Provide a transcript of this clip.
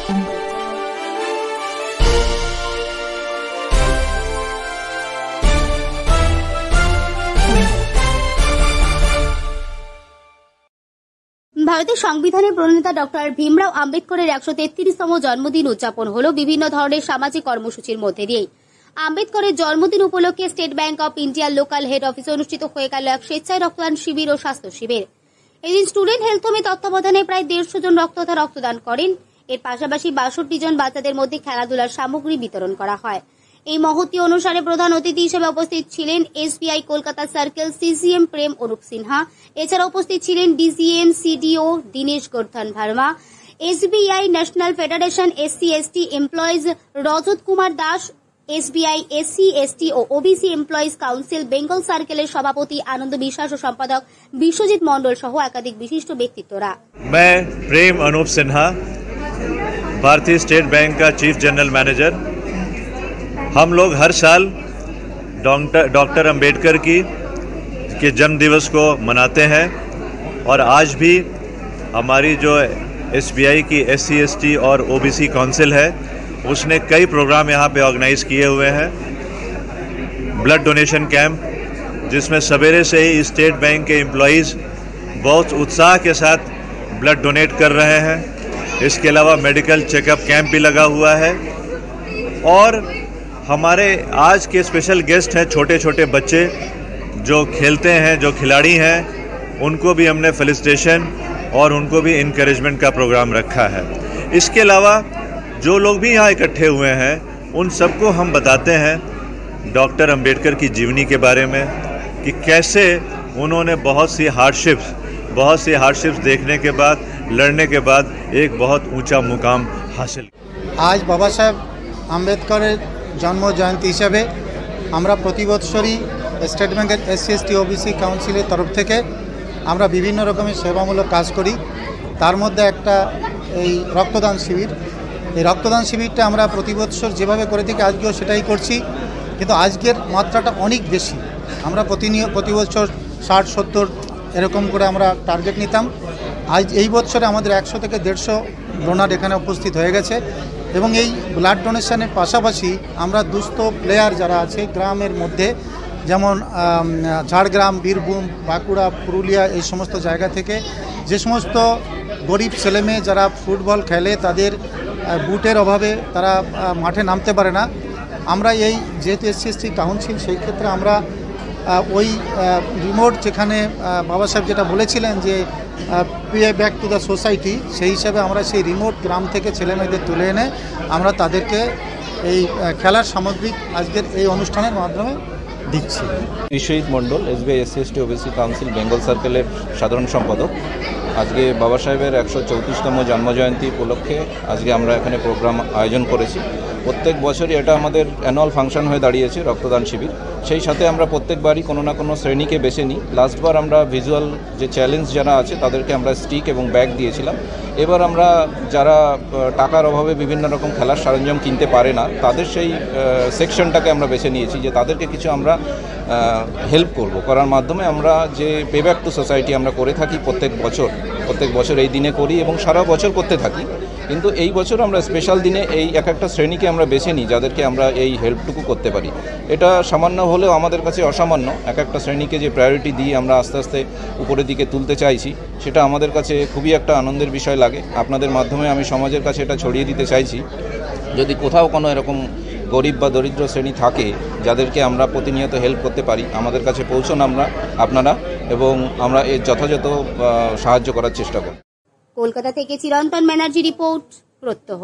ভারতের সংবিধানের প্রণেতা ডক্টর ভীমরাও আম্বেদকরের 133তম জন্মদিন উদযাপন হলো বিভিন্ন ধরনের সামাজিক কর্মসূচির মধ্যে দিয়ে। আম্বেদকরের জন্মদিন উপলক্ষে স্টেট ব্যাংক অব ইন্ডিয়ার লোকাল হেড অফিসে অনুষ্ঠিত হয়ে গেল এক স্বেচ্ছায় রক্তদান শিবির ও স্বাস্থ্য শিবির। এদিন স্টুডেন্ট হেলথ হোমের তত্ত্বাবধানে প্রায় 150 জন রক্তদান করেন। এর পাশাপাশি 62 জন বাচ্চাদের মধ্যে খেলাধুলার সামগ্রী বিতরণ করা হয়। এই মহতী অনুষ্ঠানে প্রধান অতিথি হিসেবে উপস্থিত ছিলেন SBI Kolkata circle CCM Prem Anup Sinha. এছাড়া উপস্থিত ছিলেন DGM CDO Dinesh Gordhan Verma, SBI national federation SC/ST employees Rajat Kumar Das, SBI SC/ST ও OBC এমপ্লয়িজ কাউন্সিল বেঙ্গল সার্কেলের সভাপতি আনন্দ বিশ্বাস ও সম্পাদক বিশ্বজিৎ মন্ডল সহ একাধিক বিশিষ্ট ব্যক্তিত্বরা। मैं प्रेम अनुप सिन्हा, भारतीय स्टेट बैंक का चीफ जनरल मैनेजर। हम लोग हर साल डॉक्टर अंबेडकर के जन्म दिवस को मनाते हैं और आज भी हमारी जो SBI की SC/ST और OBC काउंसिल है उसने कई प्रोग्राम यहाँ पे ऑर्गेनाइज किए हुए हैं। ब्लड डोनेशन कैंप जिसमें सवेरे से ही स्टेट बैंक के एम्प्लॉइज़ बहुत उत्साह के साथ ब्लड डोनेट कर रहे हैं। इसके अलावा मेडिकल चेकअप कैंप भी लगा हुआ है और हमारे आज के स्पेशल गेस्ट हैं छोटे छोटे बच्चे जो खेलते हैं, जो खिलाड़ी हैं, उनको भी हमने फेलिसिटेशन और उनको भी इनकरेजमेंट का प्रोग्राम रखा है। इसके अलावा जो लोग भी यहाँ इकट्ठे हुए हैं उन सबको हम बताते हैं डॉक्टर अंबेडकर की जीवनी के बारे में कि कैसे उन्होंने बहुत सी हार्डशिप्स देखने के बाद, लड़ने के बाद एक बहुत ऊंचा मुकाम हासिल। आज बाबा साहेब आम्बेडकरेर जन्म जयंती हिसाবে আমরা প্রতি বছরই স্টেট ব্যাংকের SC/ST OBC কাউন্সিলের তরফ থেকে আমরা বিভিন্ন রকমের সেবামূলক কাজ করি। তার মধ্যে একটা এই রক্তদান শিবির। এই রক্তদান শিবিরটা আমরা প্রতি বছর যেভাবে করে থাকি আজকেও সেটাই করছি, কিন্তু আজকের মাত্রাটা অনেক বেশি। আমরা প্রতি বছর 60-70 এরকম করে আমরা টার্গেট নিতাম। আজ এই বছরে আমাদের 100 থেকে 150 ডোনার এখানে উপস্থিত হয়ে গেছে এবং এই ব্লাড ডোনেশনের পাশাপাশি আমরা দুস্থ প্লেয়ার যারা আছে গ্রামের মধ্যে, যেমন ঝাড়গ্রাম, বীরভূম, বাঁকুড়া, পুরুলিয়া এই সমস্ত জায়গা থেকে যে সমস্ত গরিব ছেলেমেয়ে যারা ফুটবল খেলে তাদের বুটের অভাবে তারা মাঠে নামতে পারে না, আমরা এই যেহেতু SC/ST কাউন্সিল সেই ক্ষেত্রে আমরা ওই রিমোট যেখানে বাবা সাহেব যেটা বলেছিলেন যে pay back to the society, সেই হিসাবে আমরা সেই রিমোট গ্রাম থেকে ছেলেমেয়েদের তুলে এনে আমরা তাদেরকে এই খেলার সামগ্রিক আজকের এই অনুষ্ঠানের মাধ্যমে দিচ্ছি। Biswajit Mondal, SBI SC/ST OBC council Bengal সার্কেলের সাধারণ সম্পাদক। আজকে বাবা সাহেবের 134তম জন্মজয়ন্তী উপলক্ষে আজকে আমরা এখানে প্রোগ্রাম আয়োজন করেছি। প্রত্যেক বছরই এটা আমাদের অ্যানুয়াল ফাংশন হয়ে দাঁড়িয়েছে রক্তদান শিবির। সেই সাথে আমরা প্রত্যেকবারই কোনো না কোনো শ্রেণীকে বেছে নিই। লাস্টবার আমরা ভিজুয়াল যে চ্যালেঞ্জ যারা আছে তাদেরকে আমরা স্টিক এবং ব্যাগ দিয়েছিলাম। এবার আমরা যারা টাকার অভাবে বিভিন্ন রকম খেলার সরঞ্জাম কিনতে পারে না তাদের সেই সেকশনটাকে আমরা বেছে নিয়েছি যে তাদেরকে কিছু আমরা হেল্প করার মাধ্যমে আমরা যে পে ব্যাক টু সোসাইটি আমরা করে থাকি প্রত্যেক বছর এই দিনে করি এবং সারা বছর করতে থাকি। কিন্তু এই বছর আমরা স্পেশাল দিনে এই একটা শ্রেণীকে আমরা বেছে নিই যাদেরকে আমরা এই হেল্পটুকু করতে পারি। এটা সামান্য হলেও আমাদের কাছে অসামান্য। একটা শ্রেণীকে যে প্রায়োরিটি দিয়ে আমরা আস্তে আস্তে উপরের দিকে তুলতে চাইছি সেটা আমাদের কাছে খুবই একটা আনন্দের বিষয় লাগে। আপনাদের মাধ্যমে আমি সমাজের কাছে এটা ছড়িয়ে দিতে চাইছি, যদি কোথাও কোনো এরকম গরিব বা দরিদ্র শ্রেণী থাকে যাদেরকে আমরা প্রতিনিয়ত হেল্প করতে পারি, আমাদের কাছে পৌঁছন আপনারা এবং আমরা এর যথাযথ সাহায্য করার চেষ্টা করব। কলকাতা থেকে চিরন্তন ব্যানার্জি রিপোর্ট, প্রত্যহ।